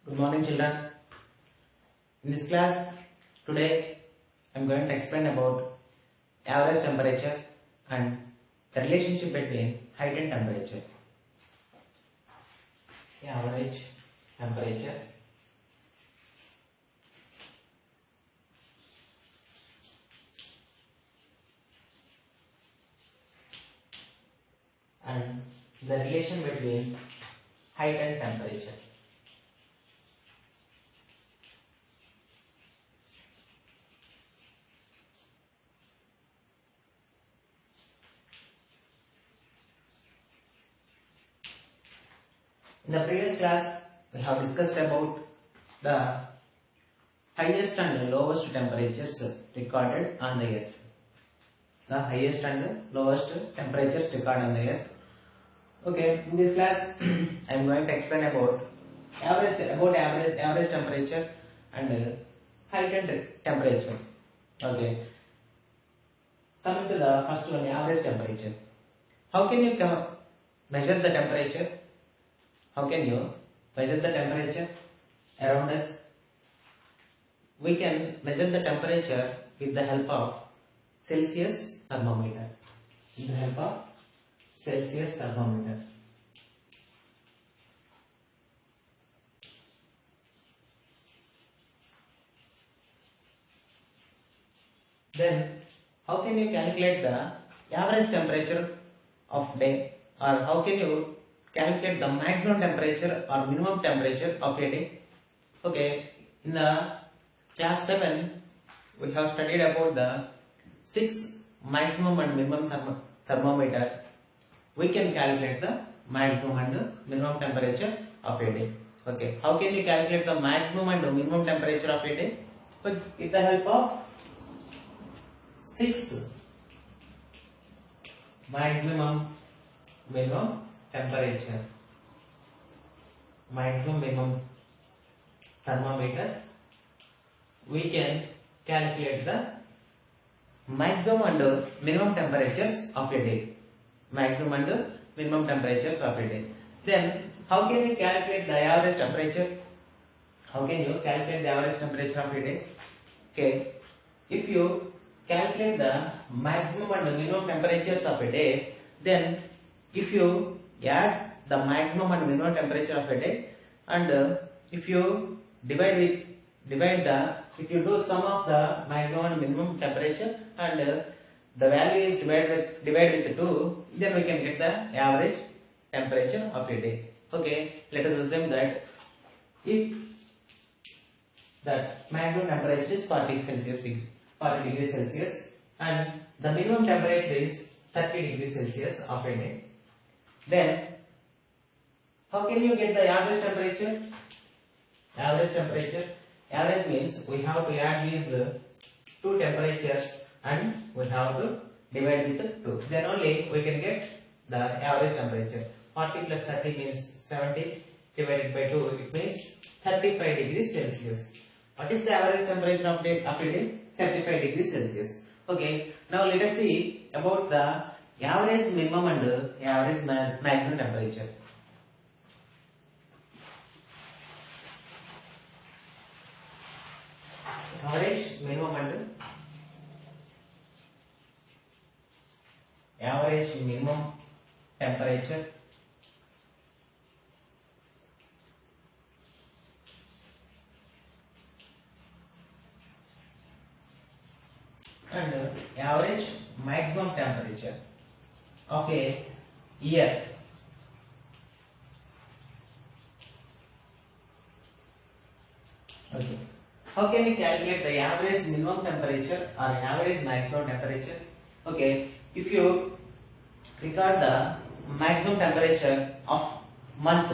Good morning, children. In this class, today I am going to explain about average temperature and the relationship between height and temperature. Average temperature and the relation between height and temperature. In the previous class, we have discussed about the highest and lowest temperatures recorded on the earth. The highest and lowest temperatures recorded on the earth. Okay, in this class, I am going to explain about average temperature and height and temperature. Okay, coming to the first one, average temperature. How can you measure the temperature? How can you measure the temperature around us? We can measure the temperature with the help of Celsius thermometer. With the help of Celsius thermometer. Then, how can you calculate the average temperature of day, or how can you calculate the maximum temperature or minimum temperature of a day? Okay, in the class 7, we have studied about the 6 maximum and minimum thermometer. We can calculate the maximum and minimum temperature of a day. Okay, how can you calculate the maximum and minimum temperature of a day? With the help of 6 maximum minimum temperature, maximum minimum thermometer, we can calculate the maximum and minimum temperatures of a day. Maximum and minimum temperatures of a day. Then, how can you calculate the average temperature? How can you calculate the average temperature of a day? Okay, if you calculate the maximum and minimum temperatures of a day, then if you add the maximum and minimum temperature of a day, and if you if you do sum of the maximum and minimum temperature, and the value is divided with 2, then we can get the average temperature of a day. Okay, let us assume that if the maximum temperature is 40 degrees Celsius and the minimum temperature is 30 degrees Celsius of a day, then how can you get the average temperature? Average means we have to add these two temperatures and we have to divide with 2. Then only we can get the average temperature. 40 plus 30 means 70, divided by 2, it means 35 degrees Celsius. What is the average temperature of a day? 35 degrees Celsius. Okay, now let us see about the average minimum and average maximum temperature. Average minimum and average minimum temperature. And average maximum temperature of a year. Okay. How can you calculate the average minimum temperature or average maximum temperature? Okay, if you record the maximum temperature of month,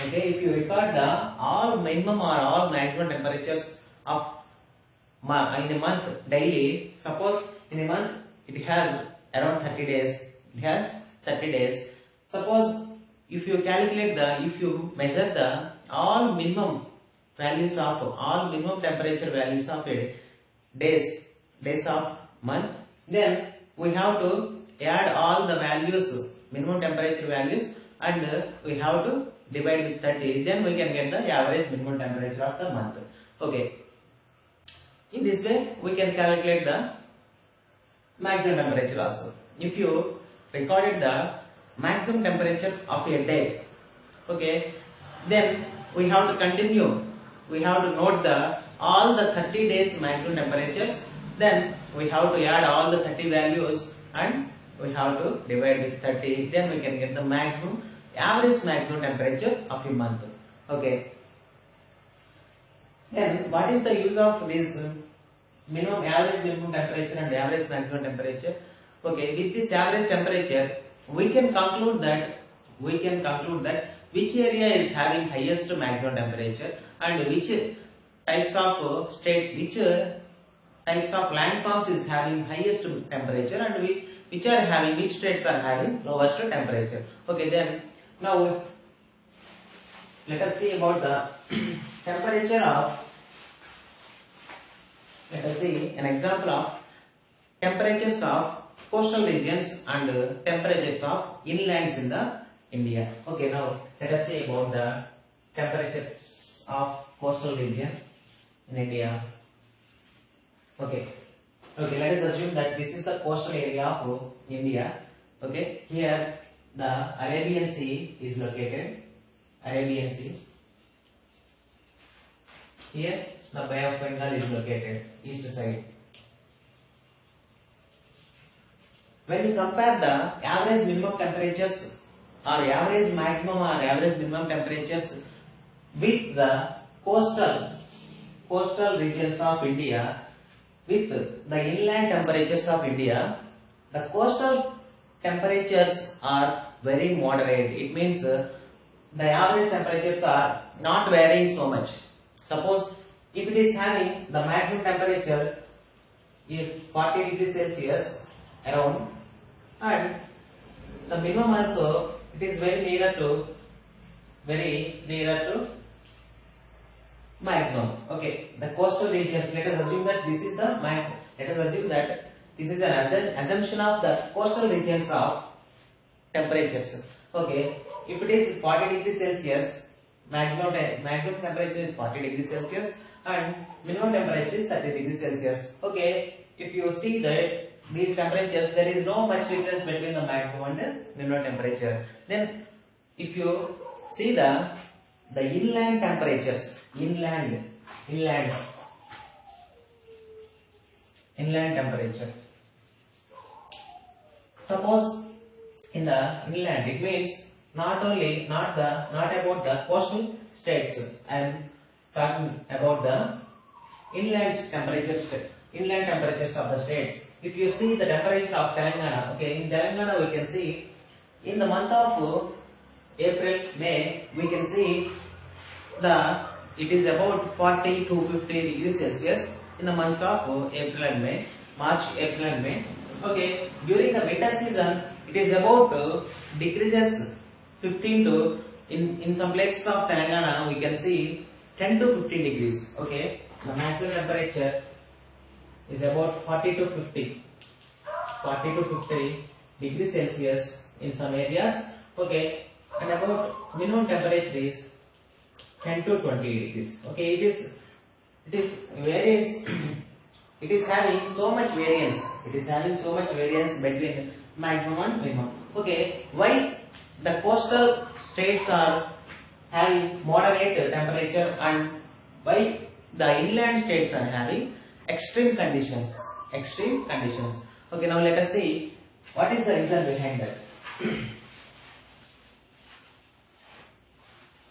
okay, if you record the all minimum or all maximum temperatures of in a month daily, suppose in a month it has around 30 days, suppose if you measure the all minimum values of all minimum temperature values of a days of month, then we have to add all the values, minimum temperature values and we have to divide with 30. Then we can get the average minimum temperature of the month. Okay. In this way, we can calculate the maximum temperature also. If you recorded the maximum temperature of a day, okay, then we have to continue. We have to note all the 30 days maximum temperatures. Then we have to add all the 30 values and we have to divide with 30. Then we can get the average maximum temperature of a month. Okay. Then what is the use of this average minimum temperature and average maximum temperature? Okay, with this average temperature, we can conclude that which area is having highest maximum temperature and which types of states, which types of landforms is having highest temperature and which states are having lowest temperature. Okay, then now let us see about the temperature of. Let us see an example of temperatures of coastal regions and temperatures of inlands in the India. Okay, now let us see about the temperatures of coastal region in India. Okay, let us assume that this is the coastal area of India. Okay, here the Arabian Sea is located. Arabian Sea. Here the Bay of Bengal is located, east side. When you compare the average minimum temperatures or average maximum or average minimum temperatures with the coastal regions of India with the inland temperatures of India, the coastal temperatures are very moderate. It means the average temperatures are not varying so much. Suppose if it is having the maximum temperature is 40 degrees Celsius around and the minimum also it is very nearer to maximum. Okay, the coastal regions, let us assume that this is the maximum. Let us assume that this is an assumption of the coastal regions of temperatures. Okay, if it is 40 degrees Celsius, maximum temperature is 40 degrees Celsius and minimum temperature is 30 degrees Celsius. Okay, if you see that these temperatures, there is no much difference between the maximum and the minimum temperature. Then if you see the inland temperatures, inland temperature. Suppose in the inland, it means not about the coastal states. I am talking about the inland temperatures of the states. If you see the temperature of Telangana, okay, in Telangana we can see in the month of April, May, we can see it is about 40 to 50 degrees Celsius in the months of April and May, March, April and May. Okay, during the winter season, it is about decreases 15 to in some places of Telangana we can see 10 to 15 degrees. Okay, the maximum temperature is about 40 to 50 degrees Celsius in some areas. Okay, and about minimum temperature is 10 to 20 degrees. Okay, it is varies. It is having so much variance. Between maximum and minimum. Okay, why the coastal states are having moderate temperature and why the inland states are having extreme conditions? Okay, now let us see what is the reason behind that.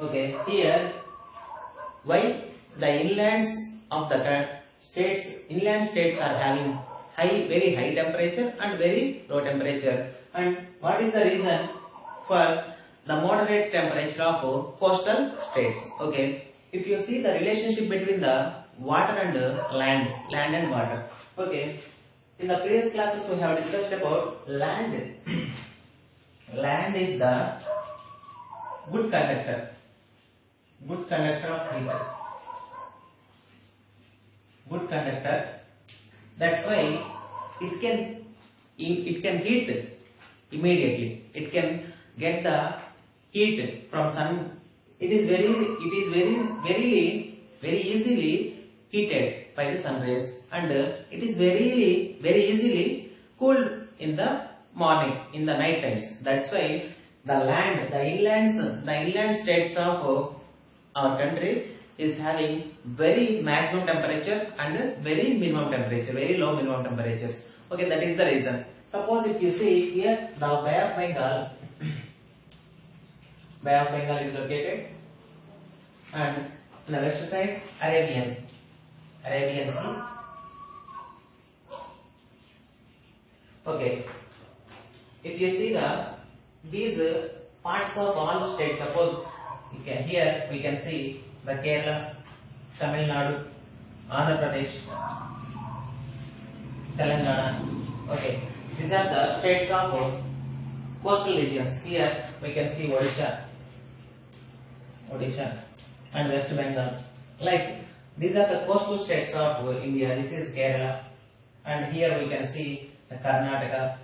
Okay, here why the inland states are having very high temperature and very low temperature, and what is the reason for the moderate temperature of coastal states? Okay, if you see the relationship between the water and land and water. Okay, in the previous classes we have discussed about land. Land is the good conductor of heat. Good conductor. That's why it can heat immediately. It can get the heat from sun, it is very easily heated by the sun rays, and it is very easily cooled in the morning, in the night times. That's why the inland states of our country is having very maximum temperature and very minimum temperature, very low minimum temperatures. Okay, that is the reason. Suppose if you see here, the Bay of Bengal, Bay of Bengal is located, and on the west side Arabian Sea. Okay, if you see these parts of all states, suppose here we can see the Kerala, Tamil Nadu, Andhra Pradesh, Telangana. Okay, these are the states of coastal regions. Here we can see Odisha and West Bengal. Like, these are the coastal states of India. This is Kerala, and here we can see the Karnataka.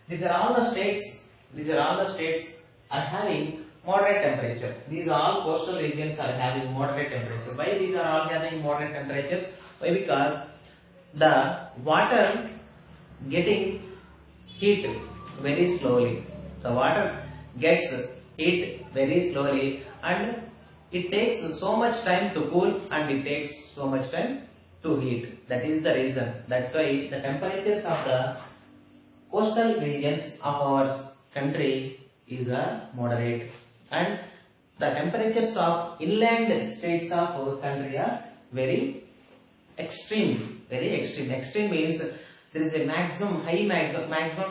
These are all the states are having moderate temperature. These all coastal regions are having moderate temperature. Why these are all having moderate temperatures? Why? Because the water getting heat very slowly. The water gets heat very slowly, and it takes so much time to cool, and it takes so much time to heat. That is the reason. That's why the temperatures of the coastal regions of our country is moderate, and the temperatures of inland states of our country are very extreme. Extreme means there is a maximum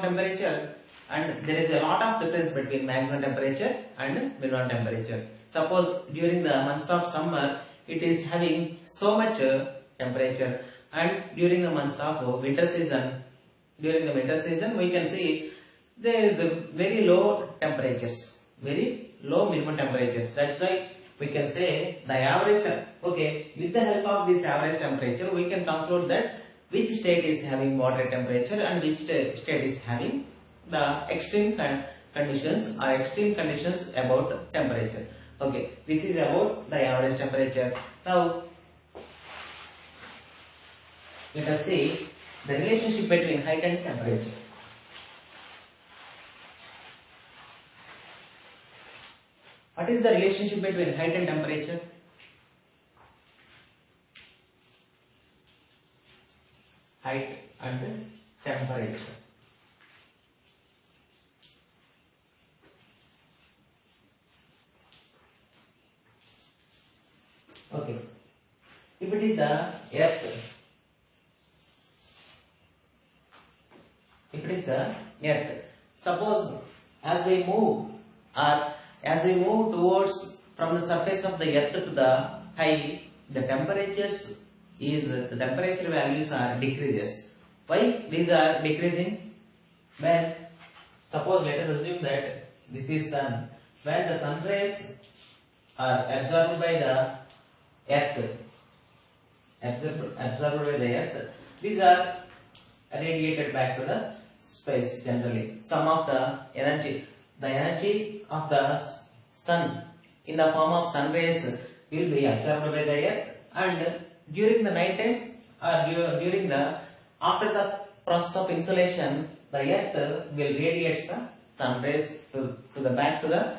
temperature, and there is a lot of difference between maximum temperature and minimum temperature. Suppose during the months of summer it is having so much temperature, and during the months of winter season we can see there is very low temperatures, very low minimum temperatures. That's why we can say the average. Okay, with the help of this average temperature we can conclude that which state is having moderate temperature and which state is having the extreme conditions or extreme conditions about temperature. Okay, this is about the average temperature. Now let us see the relationship between height and temperature. What is the relationship between height and temperature? Height and temperature. Okay. If it is the earth, suppose as we move towards from the surface of the earth to the high, the temperature values are decreases. Why these are decreasing? When suppose let us assume that this is sun. When the sun rays are absorbed by the earth, these are radiated back to the space generally. Some of the energy of the sun in the form of sun rays will be absorbed by the earth, and during the night time or during the after the process of insolation, the earth will radiate the sun rays to the back to the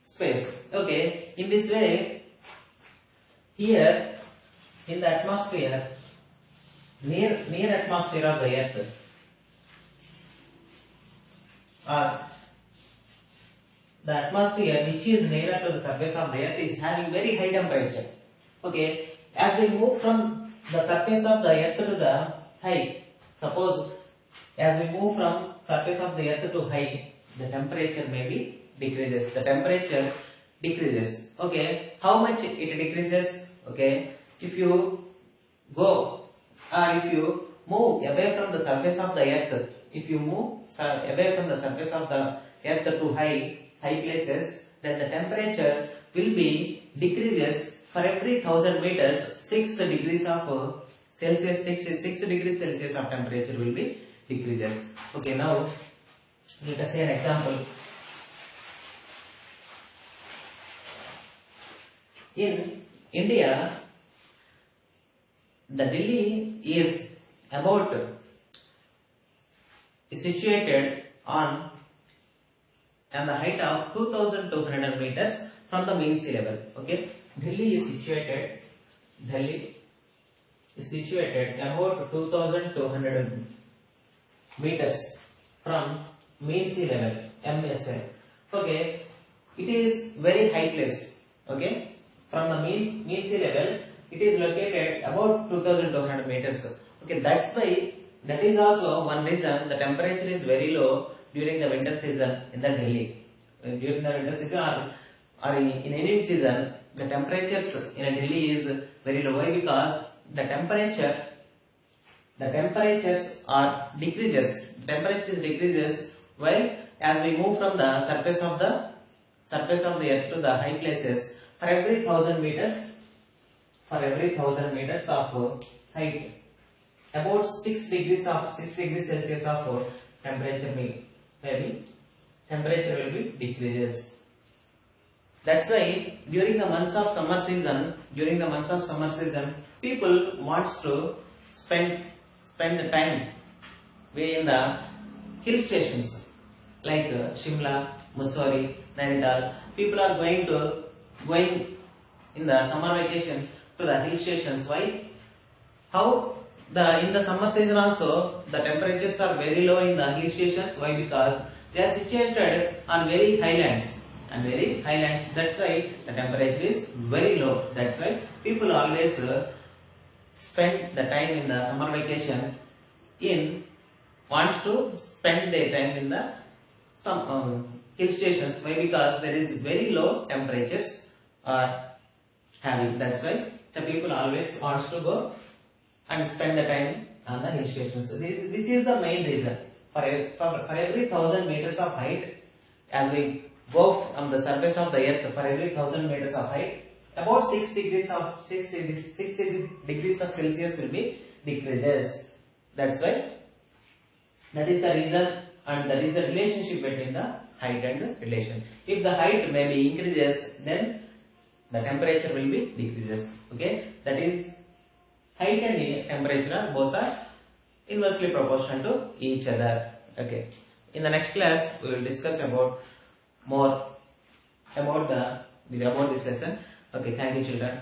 space. Okay, in this way, here in the atmosphere, near atmosphere of the earth, the atmosphere which is nearer to the surface of the earth is having very high temperature. Okay, as we move from the surface of the earth to the high, suppose as we move from surface of the earth to high, the temperature maybe decreases. The temperature decreases. Okay, how much it decreases? Okay, if you go if you move away from the surface of the earth, if you move away from the surface of the earth to high places, then the temperature will be decreases for every 1000 meters 6 degrees of Celsius, 6 degrees Celsius of temperature will be decreases. Okay, now let us say an example. In India, the Delhi is about situated on the height of 2200 meters from the mean sea level. Okay, Delhi is situated about 2200 meters from mean sea level, MSL. Okay, it is very high place. Okay, from the mean sea level, it is located about 2200 meters. Okay, that's why that is also one reason the temperature is very low during the winter season in the Delhi. During the winter season or in any season, the temperatures in Delhi is very low. Why? Because the temperatures are decreases. Temperature is decreases while as we move from the surface of the earth to the high places. For every 1000 meters of height, about 6 degrees Celsius of temperature will be decreases. That's why during the months of summer season, people wants to spend the time in the hill stations like Shimla, Mussoorie, Nainital. People are going in the summer vacation to the hill stations. Why? In the summer season also the temperatures are very low in the hill stations. Why? Because they are situated on very highlands. That's why the temperature is very low. That's why people always spend the time in the summer vacation wants to spend their time in the hill stations. Why? Because there is very low temperatures are having. That's why the people always wants to go and spend the time on the hill stations. This is the main reason. For every 1000 meters of height, as we go from the surface of the earth, for every 1000 meters of height, about 6 degrees of Celsius will be decreases. That's why that is the reason, and that is the relationship between the height and relation. If the height maybe increases, then the temperature will be decreases. Okay, that is height and temperature both are inversely proportional to each other. Okay, in the next class we will discuss about more about this lesson. Okay, thank you children.